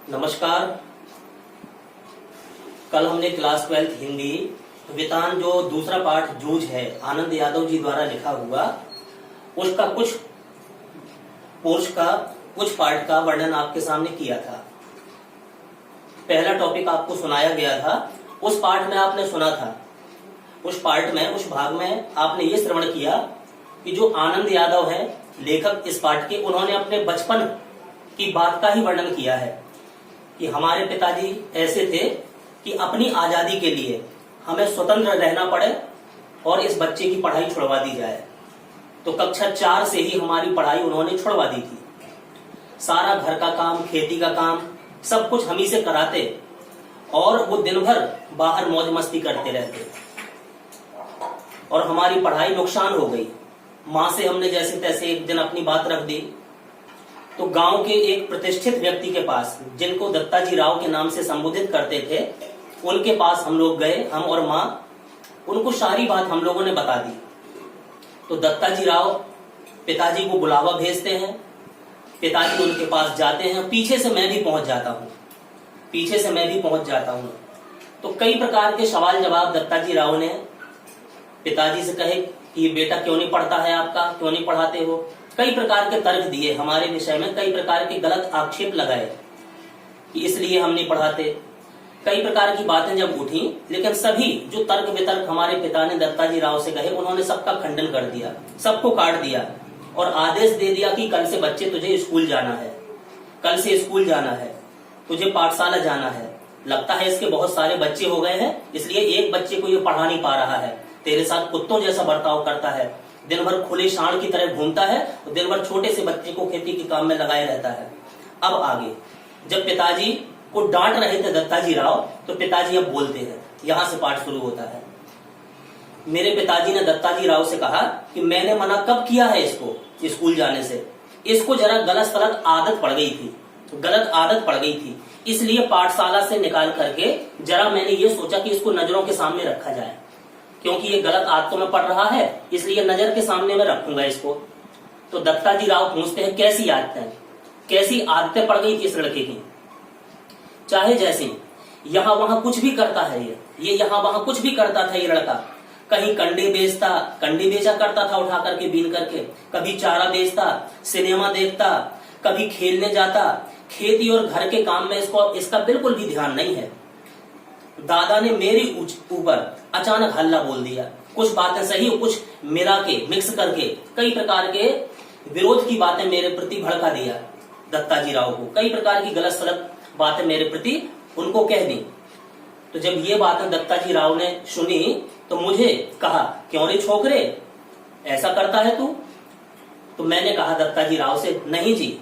नमस्कार। कल हमने क्लास 12th हिंदी वितान जो दूसरा पाठ जूझ है आनंद यादव जी द्वारा लिखा हुआ उसका कुछ पार्ट का वर्णन आपके सामने किया था। पहला टॉपिक आपको सुनाया गया था, उस पाठ में आपने सुना था, उस भाग में आपने ये श्रवण किया कि जो आनंद यादव है लेखक इस पाठ के, उन्होंने अपने बचपन की बात का ही वर्णन किया है कि हमारे पिताजी ऐसे थे कि अपनी आजादी के लिए हमें स्वतंत्र रहना पड़े और इस बच्चे की पढ़ाई छुड़वा दी जाए। तो कक्षा 4 से ही हमारी पढ़ाई उन्होंने छुड़वा दी थी। सारा घर का काम, खेती का काम, सब कुछ हम ही से कराते और वो दिन भर बाहर मौज मस्ती करते रहते और हमारी पढ़ाई नुकसान हो गई। माँ से हमने जैसे तैसे एक दिन अपनी बात रख दी तो गांव के एक प्रतिष्ठित व्यक्ति के पास, जिनको दत्ताजी राव के नाम से संबोधित करते थे, उनके पास हम लोग गए, हम और माँ। उनको सारी बात हम लोगों ने बता दी। तो दत्ताजी राव पिताजी को बुलावा भेजते हैं, पिताजी उनके पास जाते हैं, पीछे से मैं भी पहुंच जाता हूं। तो कई प्रकार के सवाल जवाब दत्ताजी राव ने पिताजी से कहे कि ये बेटा क्यों नहीं पढ़ता है आपका, क्यों नहीं पढ़ाते हो। कई प्रकार के तर्क दिए हमारे विषय में, कई प्रकार के गलत आक्षेप लगाए कि इसलिए हम नहीं पढ़ाते। कई प्रकार की बातें जब उठी, लेकिन सभी जो तर्क वितर्क हमारे पिता ने दत्ताजी राव से कहे, उन्होंने सबका खंडन कर दिया, सबको काट दिया और आदेश दे दिया कि कल से बच्चे तुझे स्कूल जाना है, कल से स्कूल जाना है, तुझे पाठशाला जाना है। लगता है इसके बहुत सारे बच्चे हो गए हैं, इसलिए एक बच्चे को ये पढ़ा नहीं पा रहा है। तेरे साथ कुत्तों जैसा बर्ताव करता है, दिन भर खुले सांड की तरह घूमता है और दिन भर छोटे से बच्चे को खेती के काम में लगाए रहता है। अब आगे जब पिताजी को डांट रहे थे दत्ताजी राव, तो पिताजी अब बोलते हैं, यहां से पाठ शुरू होता है। मेरे पिताजी ने दत्ताजी राव से कहा कि मैंने मना कब किया है इसको स्कूल जाने से, इसको जरा गलत आदत पड़ गई थी, इसलिए पाठशाला से निकाल करके जरा मैंने ये सोचा कि इसको नजरों के सामने रखा जाए, क्योंकि ये गलत आदतों में पड़ रहा है, इसलिए नजर के सामने में रखूंगा इसको। तो दत्ताजी राव पूछते हैं कैसी आदतें पड़ गई थी इस लड़के की। चाहे जैसे यहां वहां कुछ भी करता है, ये यहां वहां कुछ भी करता था ये लड़का। कहीं कंडे बेचा करता था उठा करके, बीन करके, कभी चारा बेचता, सिनेमा देखता, कभी खेलने जाता। खेती और घर के काम में इसका बिल्कुल भी ध्यान नहीं है। दादा ने मेरे ऊपर अचानक हल्ला बोल दिया, कुछ बातें सही और कुछ मिला के मिक्स करके कई प्रकार के विरोध की बातें मेरे प्रति भड़का दिया। दत्ताजी राव को कई प्रकार की गलत सलत बातें मेरे प्रति उनको कह दी। तो जब ये बातें दत्ताजी राव ने सुनी तो मुझे कहा, क्यों रे छोकरे ऐसा करता है तू। तो मैंने कहा दत्ताजी राव से, नहीं जी,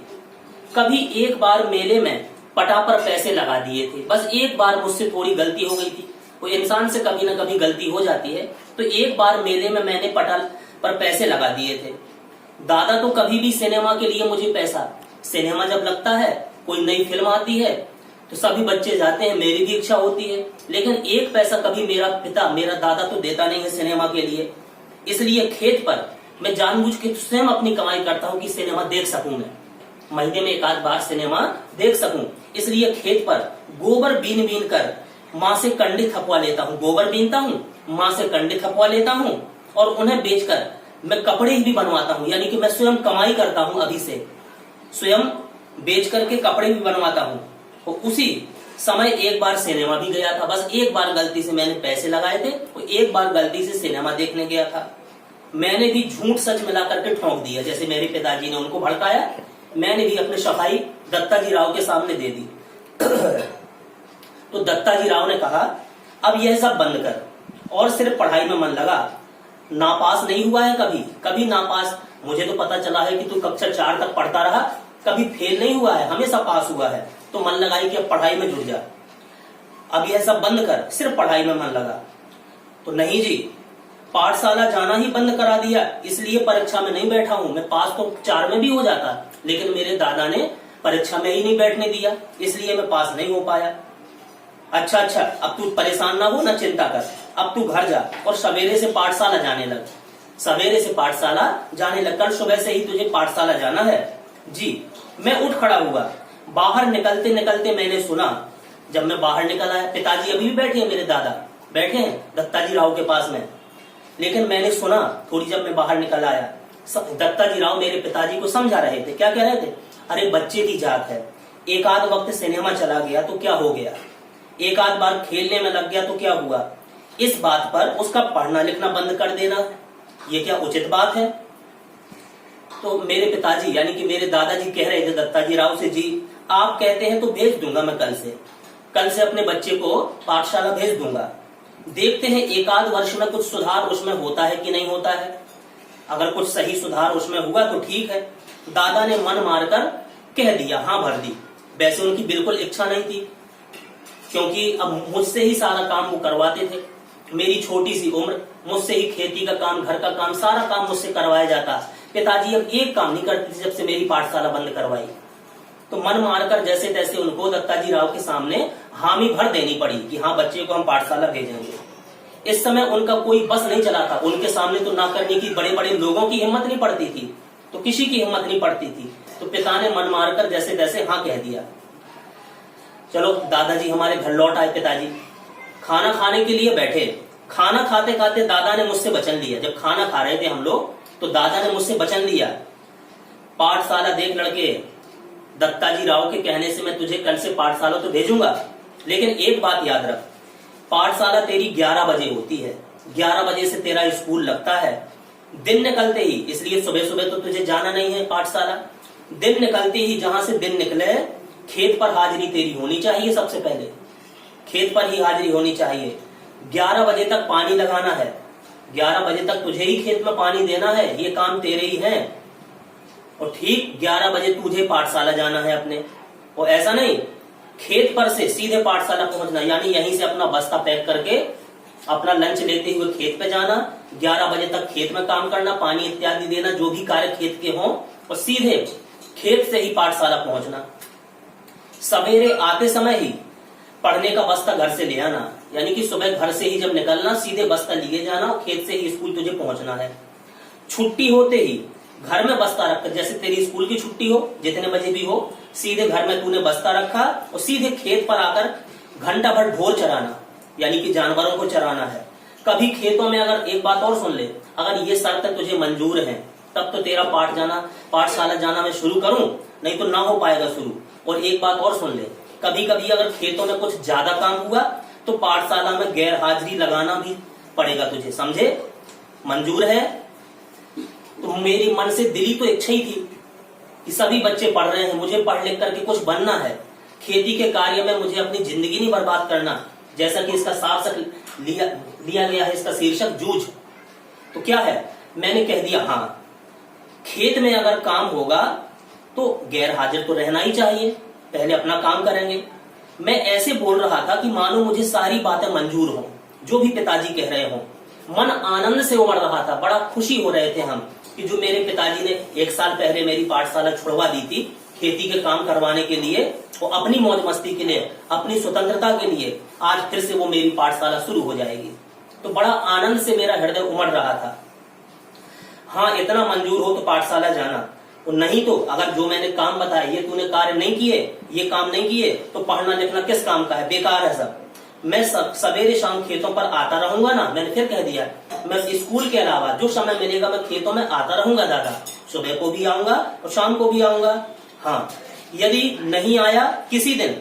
कभी एक बार मेले में पटा पर पैसे लगा दिए थे, बस एक बार मुझसे थोड़ी गलती हो गई थी। कोई इंसान से कभी ना कभी गलती हो जाती है, तो एक बार मेले में मैंने पटा पर पैसे लगा दिए थे। दादा तो कभी भी सिनेमा के लिए मुझे पैसा, सिनेमा जब लगता है, कोई नई फिल्म आती है तो सभी बच्चे जाते हैं, मेरी भी इच्छा होती है, लेकिन एक पैसा कभी मेरा दादा तो देता नहीं है सिनेमा के लिए। इसलिए खेत पर मैं जानबूझ के स्वयं अपनी कमाई करता हूँ कि सिनेमा देख सकूं, मैं महीने में एक आध बार सिनेमा देख सकूं। इसलिए खेत पर गोबर बीन कर माँ से कंडे थपवा लेता हूँ, गोबर बीनता हूँ, माँ से कंडे थपवा लेता हूँ और उन्हें बेचकर मैं कपड़े भी बनवाता हूँ, यानी कि मैं स्वयं कमाई करता हूँ, अभी से स्वयं बेच करके कपड़े भी बनवाता हूँ। और उसी समय एक बार सिनेमा भी गया था, बस एक बार गलती से मैंने पैसे लगाए थे और एक बार गलती से सिनेमा देखने गया था। मैंने भी झूठ सच मिला करके ठोंक दिया, जैसे मेरे पिताजी ने उनको भड़काया, मैंने भी अपनी सफाई दत्ताजी राव के सामने दे दी। तो दत्ताजी राव ने कहा, अब यह सब बंद कर और सिर्फ पढ़ाई में मन लगा। नापास नहीं हुआ है कभी नापास, मुझे तो पता चला है कि तू कक्षा 4 तक पढ़ता रहा, कभी फेल नहीं हुआ है, हमेशा पास हुआ है। तो मन लगाई कि अब पढ़ाई में जुट जा, अब यह सब बंद कर, सिर्फ पढ़ाई में मन लगा। तो नहीं जी, पाठशाला जाना ही बंद करा दिया, इसलिए परीक्षा में नहीं बैठा हूं। मैं पास तो 4 में भी हो जाता, लेकिन मेरे दादा ने परीक्षा में ही नहीं बैठने दिया, इसलिए मैं पास नहीं हो पाया। अच्छा, अब तू परेशान ना हो, ना चिंता कर, अब तू घर जा और सवेरे से पाठशाला जाने लग। कल सुबह से ही तुझे पाठशाला जाना है। जी, मैं उठ खड़ा हुआ, बाहर निकलते निकलते मैंने सुना, जब मैं बाहर निकल आया, पिताजी अभी भी बैठे हैं, मेरे दादा बैठे हैं दत्ताजी राव के पास में, लेकिन मैंने सुना थोड़ी, जब मैं बाहर निकल आया, दत्ताजी राव मेरे पिताजी को समझा रहे थे। क्या कह रहे थे? अरे बच्चे की जात है, एक आध वक्त सिनेमा चला गया तो क्या हो गया, एक आध बार खेलने में लग गया तो क्या हुआ, इस बात पर उसका पढ़ना लिखना बंद कर देना, ये क्या उचित बात है? तो मेरे पिताजी यानी कि मेरे दादाजी कह रहे थे दत्ताजी राव से, जी आप कहते हैं तो भेज दूंगा, मैं कल से अपने बच्चे को पाठशाला भेज दूंगा, देखते हैं एक आध वर्ष में कुछ सुधार उसमें होता है कि नहीं होता है, अगर कुछ सही सुधार उसमें हुआ तो ठीक है। दादा ने मन मारकर कह दिया, हाँ भर दी। वैसे उनकी बिल्कुल इच्छा नहीं थी, क्योंकि अब मुझसे ही सारा काम वो करवाते थे, मेरी छोटी सी उम्र, मुझसे ही खेती का काम, घर का काम, सारा काम मुझसे करवाया जाता। पिताजी अब एक काम नहीं करते जब से मेरी पाठशाला बंद करवाई। तो मन मारकर जैसे तैसे उनको दत्ताजी राव के सामने हामी भर देनी पड़ी कि हाँ बच्चे को हम पाठशाला भेजेंगे। इस समय उनका कोई बस नहीं चला था, उनके सामने तो ना करने की बड़े बड़े लोगों की हिम्मत नहीं पड़ती थी, तो किसी की हिम्मत नहीं पड़ती थी। तो पिता ने मन मारकर जैसे तैसे हाँ कह दिया। चलो दादाजी हमारे घर लौट आए, पिताजी खाना खाने के लिए बैठे। खाना खाते खाते दादा ने मुझसे वचन लिया, जब खाना खा रहे थे हम लोग तो दादा ने मुझसे वचन लिया, पाठशाला देख लड़के, दत्ताजी राव के कहने से मैं तुझे कल से पाठशाला तो भेजूंगा, लेकिन एक बात याद रख, पाठशाला तेरी 11 बजे होती है, 11 बजे से तेरा स्कूल लगता है, दिन निकलते ही, इसलिए सुबह सुबह तो तुझे जाना नहीं है पाठशाला, दिन निकलते ही जहां से दिन निकले खेत पर हाजिरी तेरी होनी चाहिए, सबसे पहले खेत पर ही हाजिरी होनी चाहिए। 11 बजे तक पानी लगाना है, 11 बजे तक तुझे ही खेत में पानी देना है, ये काम तेरे ही है। और ठीक 11 बजे तुझे पाठशाला जाना है अपने, और ऐसा नहीं खेत पर से सीधे पाठशाला पहुंचना, यानी यहीं से अपना बस्ता पैक करके अपना लंच लेते हुए खेत पे जाना, 11 बजे तक खेत में काम करना, पानी इत्यादि देना, जो भी कार्य खेत के हों, और सीधे खेत से ही पाठशाला पहुंचना। सवेरे आते समय ही पढ़ने का बस्ता घर से ले आना, यानी कि सुबह घर से ही जब निकलना सीधे बस्ता लिए जाना और खेत से ही स्कूल तुझे पहुंचना है। छुट्टी होते ही घर में बस्ता रखकर, जैसे तेरी स्कूल की छुट्टी हो जितने बजे भी हो, सीधे घर में तूने बस्ता रखा और सीधे खेत पर आकर घंटा भर ढोर चराना, यानी कि जानवरों को चराना है। कभी खेतों में, अगर एक बात और सुन ले, अगर ये शर्त तुझे मंजूर है तब तो तेरा पाठशाला जाना मैं शुरू करूं, नहीं तो ना हो पाएगा शुरू। और एक बात और सुन ले, कभी कभी अगर खेतों में कुछ ज्यादा काम हुआ तो पाठशाला में गैर हाजिरी लगाना भी पड़ेगा तुझे, समझे? मंजूर है? तो मेरी मन से दिली तो इच्छा ही थी कि सभी बच्चे पढ़ रहे हैं, मुझे पढ़ लिख करके कुछ बनना है, खेती के कार्य में मुझे अपनी जिंदगी नहीं बर्बाद करना, जैसा कि इसका शीर्षक लिया गया है, इसका शीर्षक जूझ। तो क्या है, मैंने कह दिया हाँ, खेत में अगर काम होगा तो गैर हाजिर तो रहना ही चाहिए, पहले अपना काम करेंगे। मैं ऐसे बोल रहा था कि मानो मुझे सारी बातें मंजूर हो, जो भी पिताजी कह रहे हो। मन आनंद से उमड़ रहा था, बड़ा खुशी हो रहे थे हम कि जो मेरे पिताजी ने 1 साल पहले मेरी पाठशाला छुड़वा दी थी खेती के काम करवाने के लिए, वो अपनी मौज मस्ती के लिए, अपनी स्वतंत्रता के लिए, आज फिर से वो मेरी पाठशाला शुरू हो जाएगी। तो बड़ा आनंद से मेरा हृदय उमड़ रहा था। हाँ, इतना मंजूर हो तो पाठशाला जाना, और नहीं तो अगर जो मैंने काम बताया ये तूने कार्य नहीं किए, ये काम नहीं किए, तो पढ़ना लिखना किस काम का है, बेकार है सब। मैं सवेरे शाम खेतों पर आता रहूंगा ना, मैंने फिर कह दिया, मैं स्कूल के अलावा जो समय मिलेगा मैं खेतों में आता रहूंगा दादा, सुबह को भी आऊंगा और शाम को भी आऊंगा। हाँ, यदि नहीं आया किसी दिन,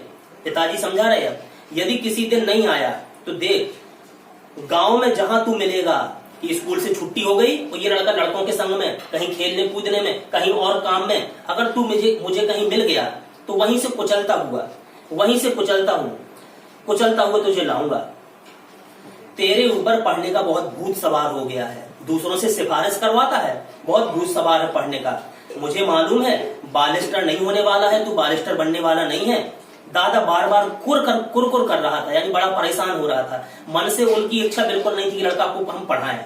पिताजी समझा रहे हैं, यदि किसी दिन नहीं आया तो देख, गांव में जहां तू मिलेगा, स्कूल से छुट्टी हो गई और ये लड़का लड़कों के संग में कहीं खेलने कूदने में, कहीं और काम में, अगर तू मुझे कहीं मिल गया तो वहीं से कुचलता हुआ तुझे लाऊंगा। तेरे ऊपर पढ़ने का बहुत भूत सवार हो गया है, दूसरों से सिफारिश करवाता है, बहुत भूत सवार है पढ़ने का। मुझे मालूम है बालिस्टर नहीं होने वाला है, तू बालिस्टर बनने वाला नहीं है। दादा बार बार कुर कर रहा था, यानी बड़ा परेशान हो रहा था। मन से उनकी इच्छा बिल्कुल नहीं थी कि लड़का को हम पढ़ाएं।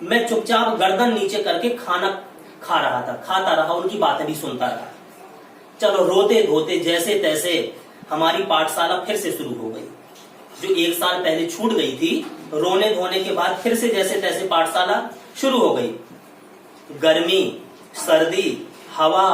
मैं चुपचाप गर्दन नीचे करके खाना खाता रहा, उनकी बातें भी सुनता रहा। चलो रोते धोते जैसे तैसे हमारी पाठशाला फिर से शुरू हो गई, जो 1 साल पहले छूट गई थी। रोने धोने के बाद फिर से जैसे तैसे पाठशाला शुरू हो गई। गर्मी, सर्दी, हवा,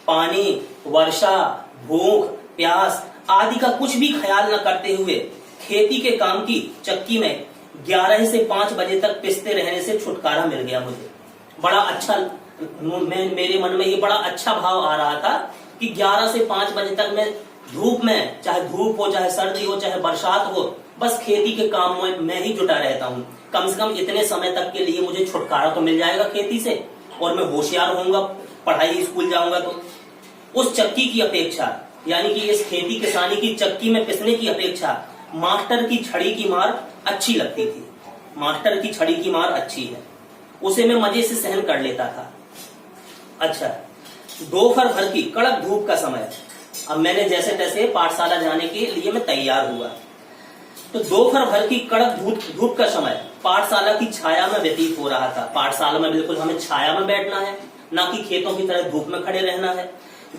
पानी, वर्षा, भूख प्यास आदि का कुछ भी ख्याल न करते हुए खेती के काम की चक्की में 11 से 5 बजे तक पिसते रहने से छुटकारा मिल गया मुझे। बड़ा अच्छा, मेरे मन में ये बड़ा अच्छा भाव आ रहा था कि 11 से 5 बजे तक मैं धूप में, चाहे धूप हो चाहे सर्दी हो चाहे बरसात हो, बस खेती के काम में मैं ही जुटा रहता हूँ। कम से कम इतने समय तक के लिए मुझे छुटकारा तो मिल जाएगा खेती से, और मैं होशियार होऊंगा, पढ़ाई स्कूल जाऊंगा। तो उस चक्की की अपेक्षा, यानी कि इस खेती किसानी की चक्की में पिसने की अपेक्षा मास्टर की छड़ी की मार अच्छी लगती थी। मास्टर की छड़ी की मार अच्छी है, उसे मैं मजे से सहन कर लेता था। अच्छा, दोपहर भर की कड़क धूप का समय। अब मैंने जैसे तैसे पाठशाला जाने के लिए मैं तैयार हुआ। तो दोपहर भर की कड़क धूप का समय पाठशाला की छाया में व्यतीत हो रहा था। पाठशाला में बिल्कुल हमें छाया में बैठना है, ना कि खेतों की तरह धूप में खड़े रहना है।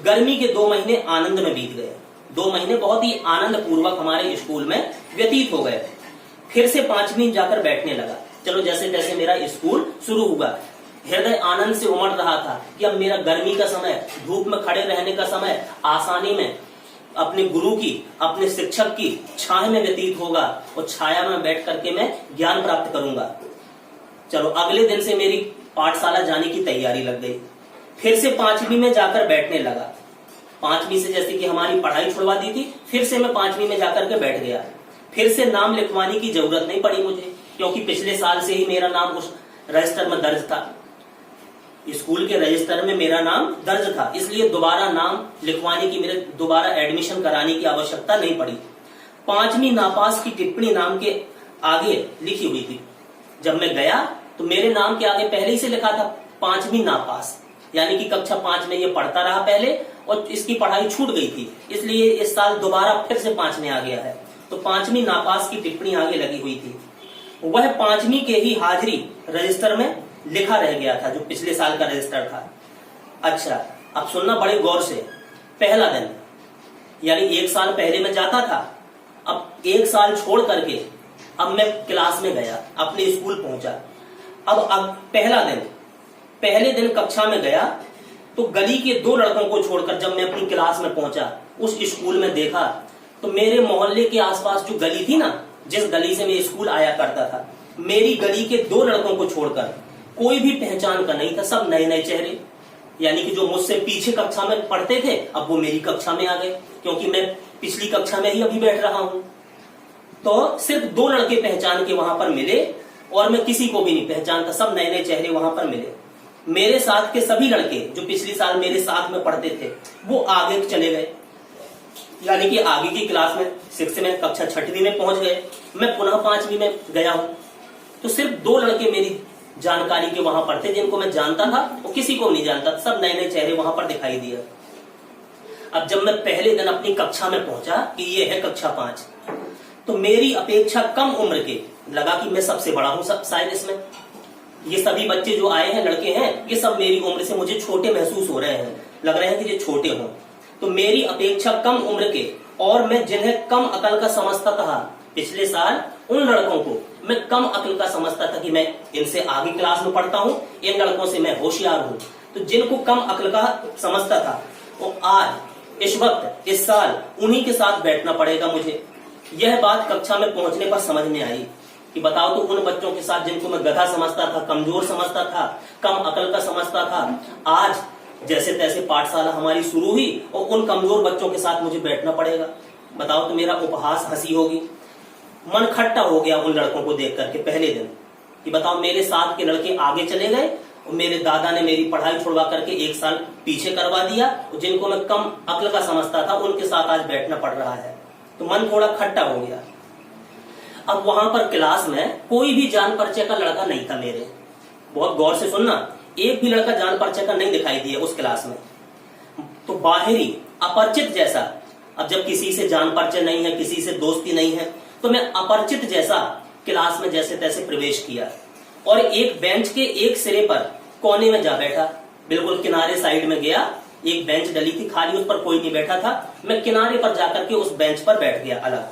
गर्मी के 2 महीने आनंद में बीत गए। 2 महीने बहुत ही आनंद पूर्वक हमारे स्कूल में व्यतीत हो गए। फिर से 5वीं जाकर बैठने लगा। चलो जैसे तैसे मेरा स्कूल शुरू हुआ। हृदय आनंद से उमड़ रहा था कि अब मेरा गर्मी का समय, धूप में खड़े रहने का समय आसानी में अपने गुरु की, अपने शिक्षक की छाया में व्यतीत होगा, और छाया में बैठ करके मैं ज्ञान प्राप्त करूंगा। चलो अगले दिन से मेरी पाठशाला जाने की तैयारी लग गई। फिर से 5वीं में जाकर बैठने लगा। 5वीं से जैसे कि हमारी पढ़ाई छुड़वा दी थी, फिर से मैं 5वीं में जाकर के बैठ गया। फिर से नाम लिखवाने की जरूरत नहीं पड़ी मुझे, क्योंकि पिछले साल से ही मेरा नाम उस रजिस्टर में दर्ज था। स्कूल के रजिस्टर में मेरा नाम दर्ज था, इसलिए दोबारा नाम लिखवाने की, मेरे दोबारा एडमिशन कराने की आवश्यकता नहीं पड़ी। 5वीं नापास की टिप्पणी नाम के आगे लिखी हुई थी। जब मैं गया तो मेरे नाम के आगे पहले ही से लिखा था 5वीं नापास, यानी कि कक्षा 5 में ये पढ़ता रहा पहले और इसकी पढ़ाई छूट गई थी, इसलिए इस साल दोबारा फिर से 5 में आ गया है। तो 5वीं नापास की टिप्पणी आगे लगी हुई थी। वह 5वीं के ही हाजिरी रजिस्टर में लिखा रह गया था, जो पिछले साल का रजिस्टर था। अच्छा, अब सुनना बड़े गौर से। पहला दिन, यानी 1 साल पहले मैं जाता था, अब 1 साल छोड़ करके अब मैं क्लास में गया, अपने स्कूल पहुंचा। अब पहले दिन कक्षा में गया तो गली के 2 लड़कों को छोड़कर जब मैं अपनी क्लास में पहुंचा, उस स्कूल में देखा तो मेरे मोहल्ले के आसपास जो गली थी ना, जिस गली से मैं स्कूल आया करता था, मेरी गली के 2 लड़कों को छोड़कर कोई भी पहचान का नहीं था। सब नए नए चेहरे, यानी कि जो मुझसे पीछे कक्षा में पढ़ते थे अब वो मेरी कक्षा में आ गए, क्योंकि मैं पिछली कक्षा में ही अभी बैठ रहा हूं। तो सिर्फ 2 लड़के पहचान के वहां पर मिले, और मैं किसी को भी नहीं पहचानता। सब नए नए चेहरे वहां पर मिले। मेरे साथ के सभी लड़के जो पिछले साल मेरे साथ में पढ़ते थे वो आगे चले गए, यानी कि आगे की क्लास में 6 में, कक्षा 6वीं में पहुंच गए। मैं पुनः 5वीं में गया हूं। तो सिर्फ 2 लड़के मेरी जानकारी के वहां पर थे, जिनको मैं जानता था, वो किसी को नहीं जानता। सब नए नए चेहरे वहां पर दिखाई दिए। अब जब मैं पहले दिन अपनी कक्षा में पहुंचा कि ये है कक्षा 5, तो मेरी अपेक्षा कम उम्र के लगा कि मैं सबसे बड़ा हूं शायद इसमें। ये सभी बच्चे जो आए हैं, लड़के हैं, ये सब मेरी उम्र से मुझे छोटे महसूस हो रहे हैं, लग रहे हैं कि ये छोटे हों। तो मेरी अपेक्षा कम उम्र के, और मैं जिन्हें कम अकल का समझता था पिछले साल, उन लड़कों को मैं कम अकल का समझता था कि मैं इनसे आगे क्लास में पढ़ता हूं, इन लड़कों से मैं होशियार हूं। तो जिनको कम अकल का समझता था, वो आज इस वक्त इस साल उन्हीं के साथ बैठना पड़ेगा मुझे। यह बात कक्षा में पहुंचने पर समझ में आई कि बताओ तो उन बच्चों के साथ जिनको मैं गधा समझता था, कमजोर समझता था, कम अकल का समझता था, आज जैसे तैसे पाठशाला हमारी शुरू हुई और उन कमजोर बच्चों के साथ मुझे बैठना पड़ेगा। बताओ तो मेरा उपहास हंसी होगी। मन खट्टा हो गया उन लड़कों को देख करके पहले दिन कि बताओ मेरे साथ के लड़के आगे चले गए और मेरे दादा ने मेरी पढ़ाई छुड़वा करके 1 साल पीछे करवा दिया, और जिनको मैं कम अकल का समझता था उनके साथ आज बैठना पड़ रहा है। तो मन थोड़ा खट्टा हो गया। अब वहां पर क्लास में कोई भी जान परिचय का लड़का नहीं था मेरे। बहुत गौर से सुनना, एक भी लड़का जान परिचय का नहीं दिखाई दिया उस क्लास में। तो बाहरी अपरिचित जैसा, अब जब किसी से जान परिचय नहीं है, किसी से दोस्ती नहीं है, तो मैं अपरिचित जैसा क्लास में जैसे तैसे प्रवेश किया और एक बेंच के एक सिरे पर कोने में जा बैठा। बिल्कुल किनारे साइड में गया, एक बेंच डली थी खाली, उस पर कोई नहीं बैठा था। मैं किनारे पर जाकर के उस बेंच पर बैठ गया अलग।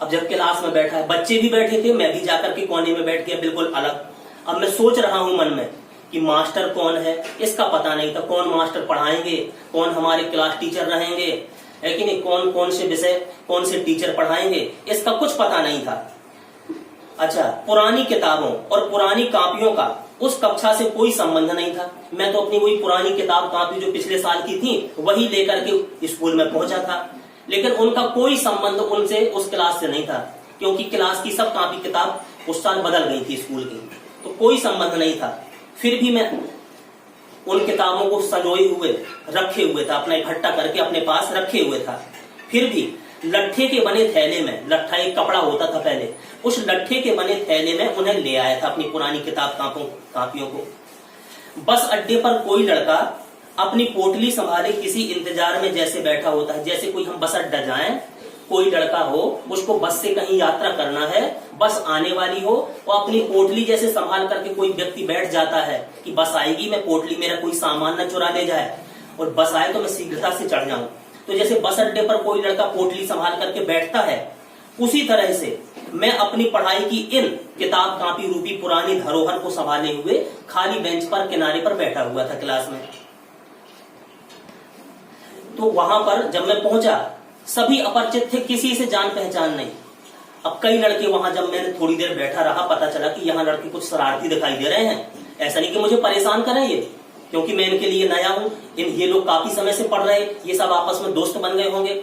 अब जब क्लास में बैठा है, बच्चे भी बैठे थे, मैं भी जाकर के कोने में बैठ गया बिल्कुल अलग। अब मैं सोच रहा हूं मन में कि मास्टर कौन है इसका पता नहीं था, कौन मास्टर पढ़ाएंगे, कौन हमारे क्लास टीचर रहेंगे, है कि नहीं, कौन कौन से विषय कौन से टीचर पढ़ाएंगे, इसका कुछ पता नहीं था। अच्छा, पुरानी किताबों और पुरानी कॉपियों का उस कक्षा से कोई संबंध नहीं था। मैं तो अपनी वही पुरानी किताब कॉपी जो पिछले साल की थी वही लेकर के स्कूल में पहुंचा था, लेकिन उनका कोई संबंध उनसे उस क्लास से नहीं था, क्योंकि क्लास की सब कॉपी किताब उस साल बदल गई थी स्कूल की, तो कोई संबंध नहीं था। फिर भी मैं उन किताबों को संजोए हुए रखे हुए था, अपना इकट्ठा करके अपने पास रखे हुए था। फिर भी लट्ठे के बने थैले में, लट्ठा एक कपड़ा होता था पहले, उस लट्ठे के बने थैले में उन्हें ले आया था अपनी पुरानी किताब कॉपियों को। बस अड्डे पर कोई लड़का अपनी पोटली संभाले किसी इंतजार में जैसे बैठा होता है, जैसे कोई हम बस अड्डा जाएं, कोई लड़का हो उसको बस से कहीं यात्रा करना है, बस आने वाली हो, वो अपनी पोटली जैसे संभाल करके कोई व्यक्ति बैठ जाता है कि बस आएगी, मैं पोटली मेरा कोई सामान न चुरा ले जाए और बस आए तो मैं शीघ्रता से चढ़ जाऊं। तो जैसे बस अड्डे पर कोई लड़का पोटली संभाल करके बैठता है, उसी तरह से मैं अपनी पढ़ाई की इन किताब कॉपी रूपी पुरानी धरोहर को संभाले हुए खाली बेंच पर किनारे पर बैठा हुआ था क्लास में। तो वहां पर जब मैं पहुंचा सभी अपरिचित थे, किसी से जान पहचान नहीं। अब कई लड़के वहां जब मैंने थोड़ी देर बैठा रहा, पता चला कि यहाँ लड़के कुछ शरारती दिखाई दे रहे हैं। ऐसा नहीं कि मुझे परेशान करें ये, क्योंकि मैं इनके लिए नया हूं, ये लोग काफी समय से पढ़ रहे, ये सब आपस में दोस्त बन गए होंगे।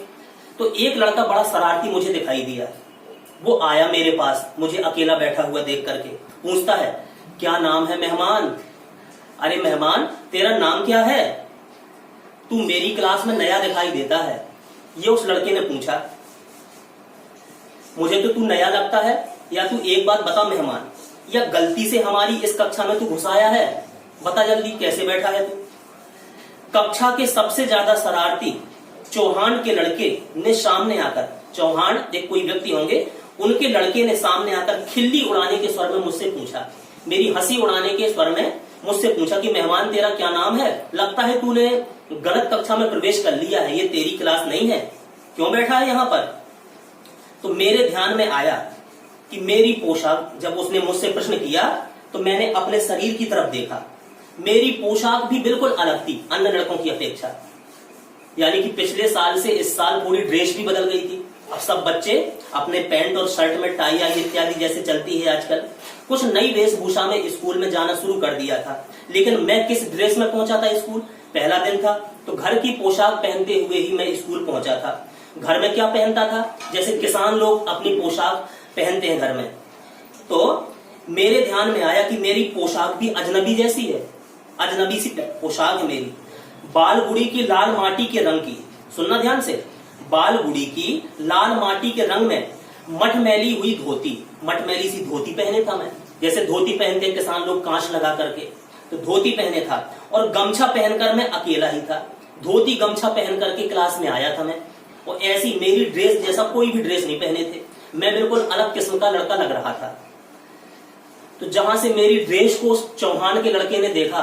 तो एक लड़का बड़ा शरारती मुझे दिखाई दिया, वो आया मेरे पास, मुझे अकेला बैठा हुआ देख करके पूछता है, क्या नाम है मेहमान? अरे मेहमान, तेरा नाम क्या है? तू मेरी क्लास में नया दिखाई देता है, ये उस लड़के ने पूछा। मुझे तो तू नया लगता है, या तू एक बात बता मेहमान, या गलती से हमारी इस कक्षा में तू घुस आया है? बता जल्दी, कैसे बैठा है तू? कक्षा के सबसे ज्यादा शरारती चौहान के लड़के ने सामने आकर, चौहान एक कोई व्यक्ति होंगे, उनके लड़के ने सामने आकर खिल्ली उड़ाने के स्वर में मुझसे पूछा, मेरी हंसी उड़ाने के स्वर में मुझसे पूछा कि मेहमान तेरा क्या नाम है? लगता है तूने गलत कक्षा में प्रवेश कर लिया है, ये तेरी क्लास नहीं है, क्यों बैठा है यहाँ पर? तो मेरे ध्यान में आया कि मेरी पोशाक, जब उसने मुझसे प्रश्न किया तो मैंने अपने शरीर की तरफ देखा, मेरी पोशाक भी बिल्कुल अलग थी अन्य लड़कों की अपेक्षा। यानी कि पिछले साल से इस साल पूरी ड्रेस भी बदल गई थी। अब सब बच्चे अपने पैंट और शर्ट में टाई आई इत्यादि जैसे चलती है आजकल, कुछ नई वेशभूषा में स्कूल में जाना शुरू कर दिया था। लेकिन मैं किस ड्रेस में पहुंचा था स्कूल? पहला दिन था तो घर की पोशाक पहनते हुए ही मैं स्कूल पहुंचा था। घर में क्या पहनता था? जैसे किसान लोग अपनी पोशाक पहनते हैं घर में। तो मेरे ध्यान में आया कि मेरी पोशाक भी अजनबी जैसी है, अजनबी सी पोशाक है मेरी। बालगुड़ी की लाल माटी के रंग की, सुनना ध्यान से, बालगुड़ी की लाल माटी के रंग में मटमैली हुई धोती, मटमैली सी धोती पहने था मैं, जैसे धोती पहनते किसान लोग कांच लगा करके, तो धोती पहने था। और गमछा पहनकर मैं अकेला ही था, धोती गमछा पहन करके क्लास में आया था मैं। और ऐसी मेरी ड्रेस जैसा कोई भी ड्रेस नहीं पहने थे, मैं बिल्कुल अलग किस्म का लड़का लग रहा था। तो जहां से मेरी ड्रेस को चौहान के लड़के ने देखा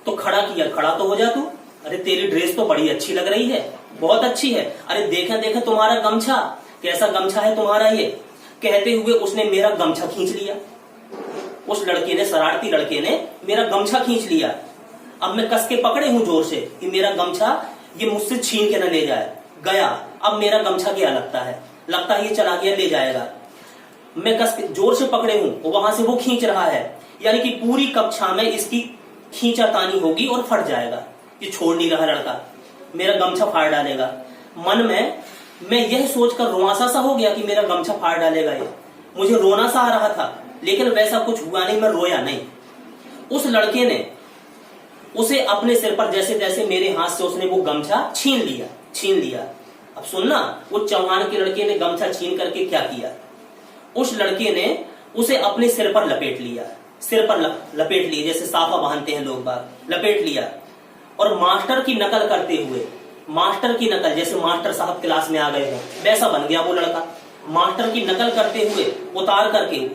तो खड़ा किया, खड़ा तो हो जा तू, अरे तेरी ड्रेस तो बड़ी अच्छी लग रही है, बहुत अच्छी है, अरे देखा देखा तुम्हारा गमछा, कैसा गमछा है तुम्हारा ये? कहते हुए उसने मेरा गमछा खींच लिया। उस लड़के ने, शरारती लड़के ने मेरा गमछा खींच लिया। अब मैं कस के पकड़े हूं जोर से कि मेरा गमछा ये मुझसे छीन के न ले जाए। गया, अब मेरा गमछा क्या लगता है ये चला गया, ले जाएगा। मैं कस के जोर से पकड़े हूं, वहां से वो खींच रहा है, यानी कि पूरी कक्षा में इसकी खींचातानी होगी और फट जाएगा। ये छोड़ नहीं रहा लड़का, मेरा गमछा फाड़ डालेगा। मन में मैं यह सोचकर रुआंसा सा हो गया कि मेरा गमछा फाड़ डालेगा ये। मुझे रोना सा आ रहा था, लेकिन वैसा कुछ हुआ नहीं, मैं रोया नहीं। उस लड़के ने उसे अपने सिर पर जैसे तैसे मेरे हाथ से उसने वो गमछा छीन लिया। अब सुनना, वो चौहान के लड़के ने गमछा छीन करके क्या किया? उस लड़के ने उसे अपने सिर पर लपेट लिया, लपेट लिया जैसे साफा बांधते हैं लोग बाग, लपेट लिया। और मास्टर की नकल करते हुए, मास्टर की नकल जैसे मास्टर साहब क्लास में आ गए हो वैसा बन गया वो लड़का। मास्टर की नकल करते हुए उतार करके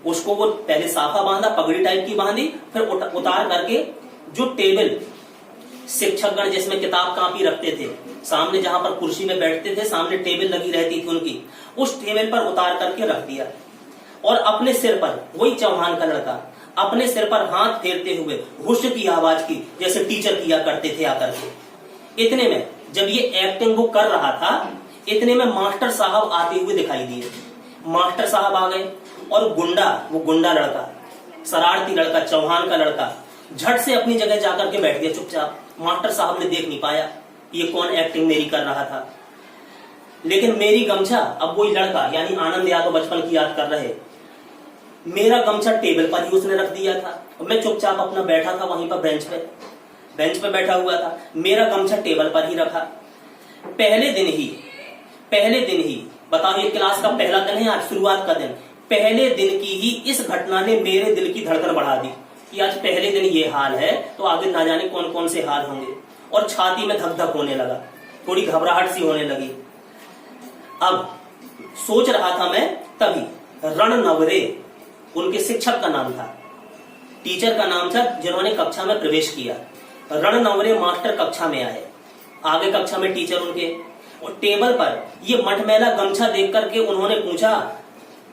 उसको, वो पहले साफा बांधा, पगड़ी टाइप की बांधी, फिर उतार करके जो टेबल शिक्षकगण जिसमें किताब कॉपी रखते थे, सामने जहां पर कुर्सी में बैठते थे, सामने टेबल लगी रहती थी उनकी, उस टेबल पर उतार करके रख दिया। और अपने सिर पर, वही चौहान का लड़का अपने सिर पर हाथ फेरते हुए हुश की आवाज की, जैसे टीचर किया करते थे आकर के। इतने में जब ये एक्टिंग वो कर रहा था, इतने में मास्टर साहब आते हुए दिखाई दिए। मास्टर साहब आ गए और वो गुंडा लड़का, शरारती लड़का, चौहान का लड़का झट से अपनी जगह जाकर के बैठ गया चुपचाप। मास्टर साहब ने देख नहीं पाया ये कौन एक्टिंग मेरी कर रहा था। लेकिन मेरी गमछा, अब वही लड़का यानी आनंद यादव बचपन की याद कर रहे, मेरा गमछा टेबल पर ही उसने रख दिया था और मैं चुपचाप अपना बैठा था वहीं पर बेंच पे बैठा हुआ था। मेरा गमछा टेबल पर ही रखा। पहले दिन ही बताओ, ये क्लास का पहला दिन है, आज शुरुआत का दिन। पहले दिन की ही इस घटना ने मेरे दिल की धड़कन बढ़ा दी कि आज पहले दिन ये हाल है तो आगे ना जाने कौन कौन से हाल होंगे। और छाती में धक धक होने लगा, थोड़ी घबराहट सी होने लगी। अब सोच रहा था मैं, तभी रणनवरे उनके शिक्षक का नाम था, टीचर का नाम था, जिन्होंने कक्षा में प्रवेश किया। रणनवरे मास्टर कक्षा में आए, आगे कक्षा में टीचर उनके, और टेबल पर ये मटमैला गमछा देख करके उन्होंने पूछा,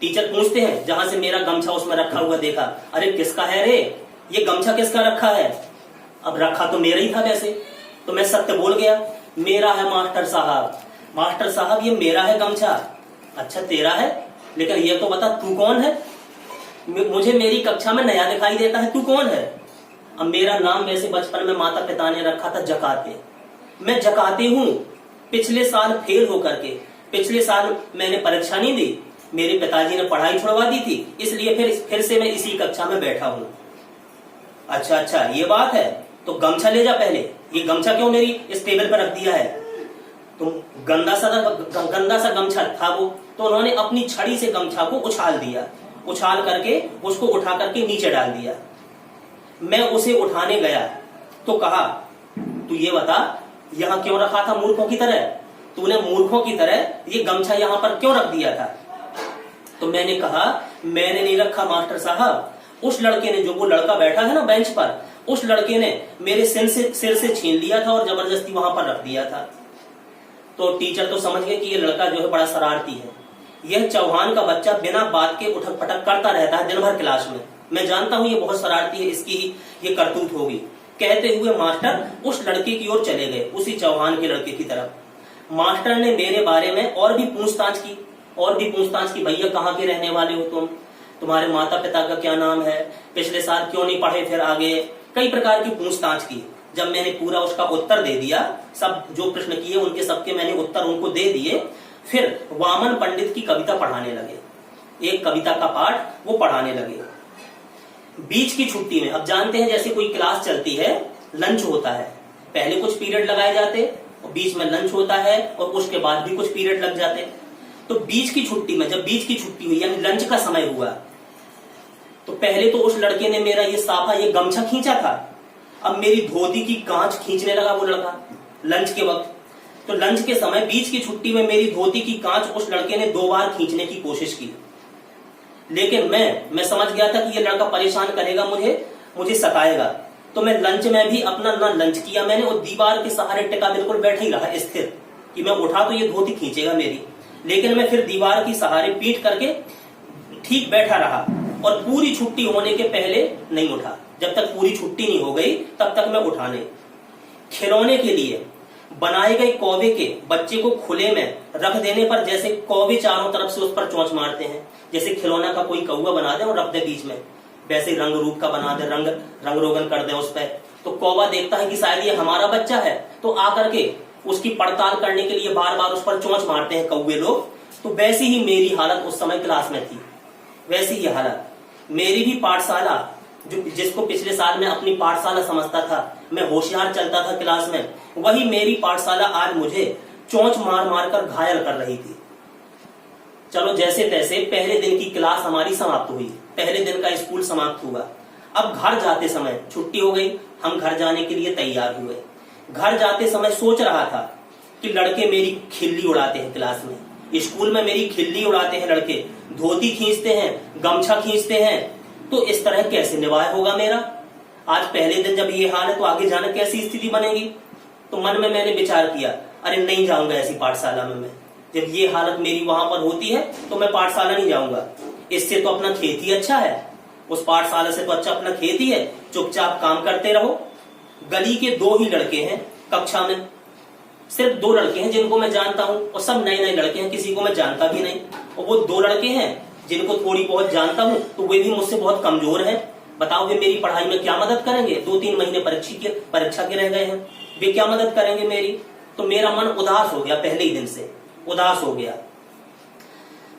टीचर पूछते हैं जहां से मेरा गमछा उसमें रखा हुआ देखा, अरे किसका है रे, ये गमछा किसका रखा है? अब रखा तो मेरा ही था वैसे, तो मैं सत्य बोल गया, मेरा है मास्टर साहब। मास्टर साहब ये मेरा है गमछा। अच्छा तेरा है, लेकिन ये तो बता तू कौन है? मुझे मेरी कक्षा में नया दिखाई देता है, तू कौन है? अब मेरा नाम वैसे बचपन में माता पिता ने रखा था जकाते। मैं जकाते हूं, पिछले साल फेल होकर के, पिछले साल मैंने परीक्षा नहीं दी, मेरे पिताजी ने पढ़ाई छुड़वा दी थी, इसलिए फिर से मैं इसी कक्षा में बैठा हूं। अच्छा ये बात है, तो गमछा ले जा पहले, ये गमछा क्यों मेरी इस टेबल पर रख दिया है? तो गंदा सा गमछा था वो, तो उन्होंने अपनी छड़ी से गमछा को उछाल दिया, उछाल करके उसको उठा करके नीचे डाल दिया। मैं उसे उठाने गया तो कहा, तू ये बता यहां क्यों रखा था मूर्खों की तरह? तूने मूर्खों की तरह ये गमछा यहां पर क्यों रख दिया था? तो मैंने कहा, मैंने नहीं रखा मास्टर साहब, उस लड़के ने, जो वो लड़का बैठा है ना बेंच पर, उस लड़के ने मेरे सिर से छीन लिया था और जबरदस्ती वहां पर रख दिया था। तो टीचर तो समझ गए कि ये लड़का जो है बड़ा शरारती है, यह चौहान का बच्चा बिना बात के उठक पटक करता रहता है दिन भर क्लास में, मैं जानता हूं ये बहुत शरारती है, इसकी ये करतूत होगी। कहते हुए मास्टर उस लड़के की ओर चले गए, उसी चौहान के लड़के की तरफ। मास्टर ने मेरे बारे में और भी पूछताछ की, भैया कहाँ के रहने वाले हो तुम, तुम्हारे माता पिता का क्या नाम है, पिछले साल क्यों नहीं पढ़े फिर आगे, कई प्रकार की पूछताछ की। जब मैंने पूरा उसका उत्तर दे दिया, सब जो प्रश्न किए उनके सबके मैंने उत्तर उनको दे दिए, फिर वामन पंडित की कविता पढ़ाने लगे, एक कविता का पाठ वो पढ़ाने लगे। बीच की छुट्टी में, अब जानते हैं जैसे कोई क्लास चलती है, लंच होता है, पहले कुछ पीरियड लगाए जाते और बीच में लंच होता है और उसके बाद भी कुछ पीरियड लग जाते। तो बीच की छुट्टी में, जब बीच की छुट्टी हुई यानी लंच का समय हुआ, तो पहले तो उस लड़के ने मेरा ये गमछा खींचा था, अब मेरी धोती की कांच खींचने लगा वो लड़का लंच के वक्त। तो लंच के समय बीच की छुट्टी में मेरी धोती की कांच उस लड़के ने 2 बार खींचने की कोशिश की, लेकिन मैं समझ गया था कि ये लड़का परेशान करेगा, मुझे सताएगा। तो मैं लंच में भी अपना ना लंच किया मैंने, और दीवार के सहारे टिका बिल्कुल बैठे ही रहा स्थिर, कि मैं उठा तो ये धोती खींचेगा मेरी, लेकिन मैं फिर दीवार की सहारे पीट करके ठीक बैठा रहा और पूरी छुट्टी होने के पहले नहीं उठा। जब तक पूरी छुट्टी नहीं हो गई तब तक मैं उठा नहीं। खिलौने के लिए बनाए गए कौवे के बच्चे को खुले में रख देने पर जैसे कौवे चारों तरफ से उस पर चोंच मारते हैं, जैसे खिलौना का कोई कौवा बना दे और रख दे बीच में, वैसे रंग रूप का बना दे, रंग रोगन कर दे उस पर, तो कौवा देखता है कि शायद ये हमारा बच्चा है, तो आकर के उसकी पड़ताल करने के लिए बार बार उस पर चोंच मारते हैं कौवे लोग। तो वैसी ही मेरी हालत उस समय क्लास में थी, वैसी ही हालत। मेरी भी पाठशाला, जिसको पिछले साल में अपनी पाठशाला समझता था, मैं होशियार चलता था क्लास में, वही मेरी पाठशाला आज मुझे चोंच मार मार कर घायल कर रही थी। चलो जैसे तैसे पहले दिन की क्लास हमारी समाप्त हुई, पहले दिन का स्कूल समाप्त हुआ। अब घर जाते समय छुट्टी हो गई, हम घर जाने के लिए तैयार हुए। घर जाते समय सोच रहा था कि लड़के मेरी खिल्ली उड़ाते हैं क्लास में, स्कूल में मेरी खिल्ली उड़ाते हैं लड़के, धोती खींचते हैं, गमछा खींचते हैं, तो इस तरह कैसे निभाया होगा मेरा। आज पहले दिन जब ये हाल है तो आगे जाने कैसी स्थिति बनेगी। तो मन में मैंने विचार किया, अरे नहीं जाऊंगा ऐसी पाठशाला में मैं, जब ये हालत मेरी वहां पर होती है तो मैं पाठशाला नहीं जाऊंगा, इससे तो अपना खेत ही अच्छा है, उस पाठशाला से तो अच्छा अपना खेत ही है, चुपचाप काम करते रहो। गली के 2 ही लड़के हैं कक्षा में, सिर्फ 2 लड़के हैं जिनको मैं जानता हूं, और सब नए नए लड़के हैं, किसी को मैं जानता भी नहीं। और वो 2 लड़के हैं जिनको थोड़ी बहुत जानता हूं, तो वे भी मुझसे बहुत कमजोर हैं। बताओ वे मेरी पढ़ाई में क्या मदद करेंगे? 2-3 महीने परीक्षा के रह गए हैं, वे क्या मदद करेंगे मेरी? तो मेरा मन उदास हो गया, पहले ही दिन से उदास हो गया।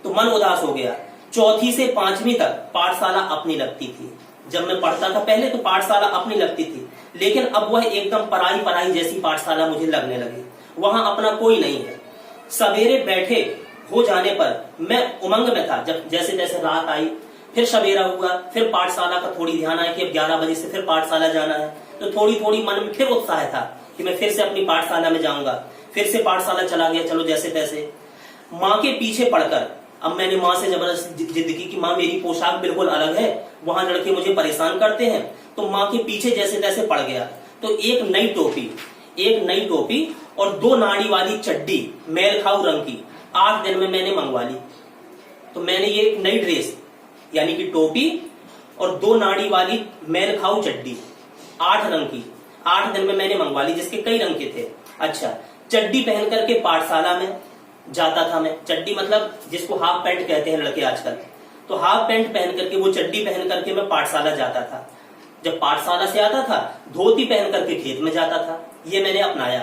तो मन उदास हो गया। 4वीं से 5वीं तक पाठशाला अपनी लगती थी। जब मैं पढ़ता था पहले तो पाठशाला अपनी लगती थी, लेकिन अब वह एकदम पराई पराई जैसी पाठशाला मुझे लगने लगी। वहां अपना कोई नहीं है। सवेरे बैठे हो जाने पर मैं उमंग में था। जब जैसे जैसे रात आई, फिर सवेरा हुआ, फिर पाठशाला का थोड़ी ध्यान आया कि अब 11 बजे से फिर पाठशाला जाना है, तो थोड़ी थोड़ी मन में फिर उत्साह था कि मैं फिर से अपनी पाठशाला में जाऊंगा। फिर से पाठशाला चला गया, चलो जैसे तैसे। माँ के पीछे पड़कर अब मैंने माँ से जबरदस्ती जिद की कि माँ मेरी पोशाक बिल्कुल अलग है, वहां लड़के मुझे परेशान करते हैं। तो माँ के पीछे जैसे तैसे पड़ गया। तो एक नई टोपी और 2 नाड़ी वाली चड्डी मेल खाऊ रंग की 8 दिन में मैंने मंगवा ली। तो मैंने ये एक नई ड्रेस यानी कि टोपी और 2 नाड़ी वाली मेल खाऊ चड्डी 8 रंग की 8 दिन में मैंने मंगवा ली, जिसके कई रंग के थे। अच्छा, चड्डी पहन करके पाठशाला में जाता था मैं। चड्डी मतलब जिसको हाफ पैंट कहते हैं लड़के आजकल, तो हाफ पैंट पहन करके, वो चड्डी पहन करके मैं पाठशाला जाता था। जब पाठशाला से आता था, धोती पहन करके खेत में जाता था। ये मैंने अपनाया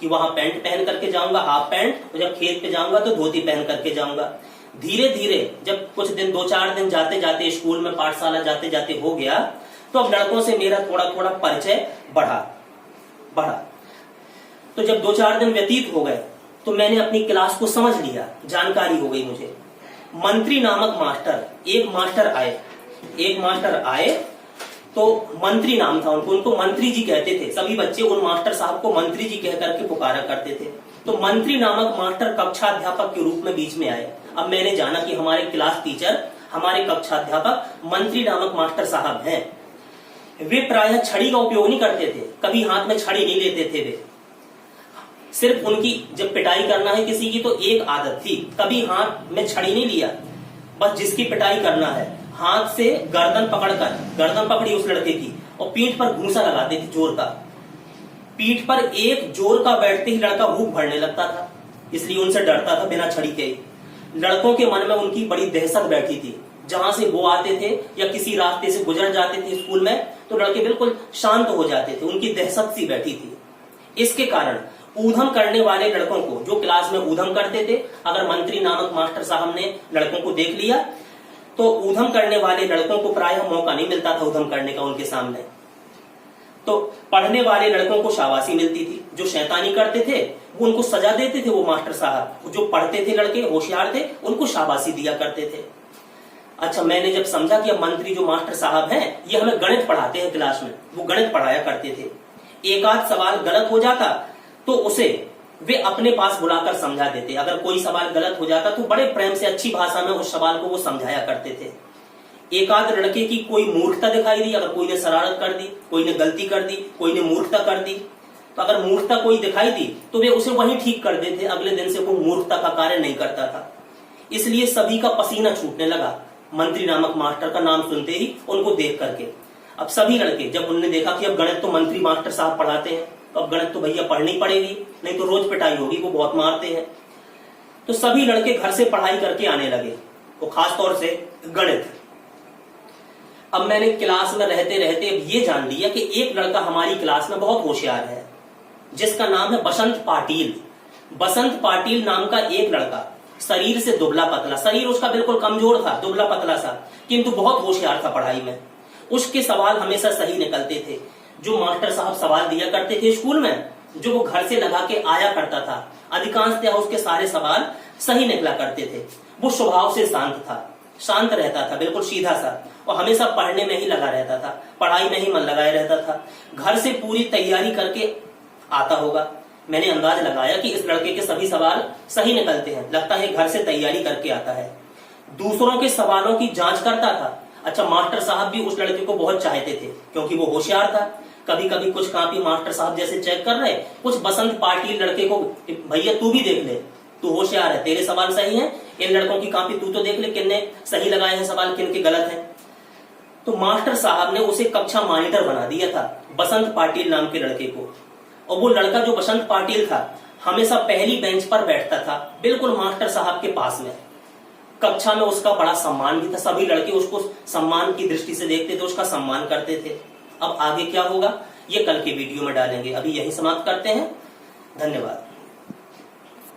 कि वहां पैंट पहन करके जाऊंगा, हाफ पैंट, और जब खेत पे जाऊंगा तो धोती पहन करके जाऊंगा। धीरे धीरे जब कुछ दिन 2-4 दिन जाते जाते स्कूल में पाठशाला जाते जाते हो गया, तो अब लड़कों से मेरा थोड़ा थोड़ा परिचय बढ़ा। तो जब 2-4 दिन व्यतीत हो गए तो मैंने अपनी क्लास को समझ लिया, जानकारी हो गई मुझे। मंत्री नामक मास्टर, एक मास्टर आए तो मंत्री नाम था उनको मंत्री जी कहते थे। सभी बच्चे उन मास्टर साहब को मंत्री जी कह करके पुकारा करते थे। तो मंत्री नामक मास्टर कक्षाध्यापक के रूप में बीच में आए। अब मैंने जाना कि हमारे क्लास टीचर, हमारे कक्षाध्यापक मंत्री नामक मास्टर साहब हैं। वे प्रायः छड़ी का उपयोग नहीं करते थे, कभी हाथ में छड़ी नहीं लेते थे। वे सिर्फ उनकी जब पिटाई करना है किसी की तो एक आदत थी, कभी हाथ में छड़ी नहीं लिया। बस जिसकी पिटाई करना है हाथ से गर्दन पकड़ी उस लड़के की और पीठ पर घूंसा लगाते थे जोर का। पीठ पर एक जोर का बैठते ही लड़का भूख भरने लगता था, इसलिए उनसे डरता था बिना छड़ी के। लड़कों के मन में उनकी बड़ी दहशत बैठी थी। जहां से वो आते थे या किसी रास्ते से गुजर जाते थे स्कूल में, तो लड़के बिल्कुल शांत हो जाते थे, उनकी दहशत सी बैठी थी। इसके कारण ऊधम करने वाले लड़कों को, जो क्लास में ऊधम करते थे, अगर मंत्री नामक मास्टर साहब ने लड़कों को देख लिया तो ऊधम करने वाले लड़कों को प्रायः मौका नहीं मिलता था ऊधम करने का उनके सामने। तो पढ़ने वाले लड़कों को शाबाशी मिलती थी, जो शैतानी करते थे वो उनको सजा देते थे वो मास्टर साहब। जो पढ़ते थे लड़के होशियार थे उनको शाबाशी दिया करते थे। अच्छा, मैंने जब समझा कि अब मंत्री जो मास्टर साहब हैं ये हमें गणित पढ़ाते हैं क्लास में, वो गणित पढ़ाया करते थे। एक आध सवाल गलत हो जाता तो उसे वे अपने पास बुलाकर समझा देते। अगर कोई सवाल गलत हो जाता तो बड़े प्रेम से अच्छी भाषा में उस सवाल को वो समझाया करते थे। एक आध लड़के की कोई मूर्खता दिखाई दी, अगर कोई ने शरारत कर दी, कोई ने गलती कर दी, कोई ने मूर्खता कर दी, तो अगर मूर्खता कोई दिखाई दी तो वे उसे वहीं ठीक कर देते। अगले दिन से वो मूर्खता का कार्य नहीं करता था। इसलिए सभी का पसीना छूटने लगा मंत्री नामक मास्टर का नाम सुनते ही, उनको देख करके। अब सभी लड़के जब उन्होंने देखा कि अब गणित तो मंत्री मास्टर साहब पढ़ाते हैं, तो अब गणित तो भैया पढ़नी पड़ेगी, नहीं तो रोज पिटाई होगी, वो बहुत मारते हैं। तो सभी लड़के घर से पढ़ाई करके आने लगे, वो खास तौर से गणित। अब मैंने क्लास में रहते रहते अब ये जान लिया कि एक लड़का हमारी क्लास में बहुत होशियार है, जिसका नाम है बसंत पाटिल। बसंत पाटिल नाम का एक लड़का, शरीर से दुबला पतला, शरीर उसका बिल्कुल कमजोर था, दुबला पतला सा, किंतु बहुत होशियार था पढ़ाई में। उसके सवाल हमेशा सही निकलते थे। जो मास्टर साहब सवाल दिया करते थे स्कूल में, जो वो घर से लगा के आया करता था, अधिकांशतः उसके सारे सवाल सही निकला करते थे। वो स्वभाव से शांत रहता था, बिल्कुल सीधा सा, और हमेशा पढ़ने में ही लगा रहता था, पढ़ाई में ही मन लगाए रहता था। घर से पूरी तैयारी करके आता होगा। मैंने अंदाज लगाया कि इस लड़के के सभी सवाल सही निकलते हैं, लगता है घर से तैयारी करके आता है। दूसरों के सवालों की जांच करता था। अच्छा, मास्टर साहब भी उस लड़के को बहुत चाहते थे क्योंकि वो होशियार था। कभी कभी कुछ कॉपी मास्टर साहब जैसे चेक कर रहे, कुछ बसंत पाटिल लड़के को, भैया तू भी देख ले, तू होशियार है, तेरे सवाल सही हैं, इन लड़कों की कॉपी तू तो देख ले, किन्ने सही लगाए हैं सवाल, किन के गलत हैं। तो मास्टर साहब ने उसे कक्षा मॉनिटर बना दिया था, बसंत पाटिल नाम के लड़के को। और वो लड़का जो बसंत पाटिल था हमेशा पहली बेंच पर बैठता था, बिल्कुल मास्टर साहब के पास में। कक्षा में उसका बड़ा सम्मान भी था, सभी लड़के उसको सम्मान की दृष्टि से देखते थे, उसका सम्मान करते थे। अब आगे क्या होगा ये कल के वीडियो में डालेंगे, अभी यही समाप्त करते हैं। धन्यवाद।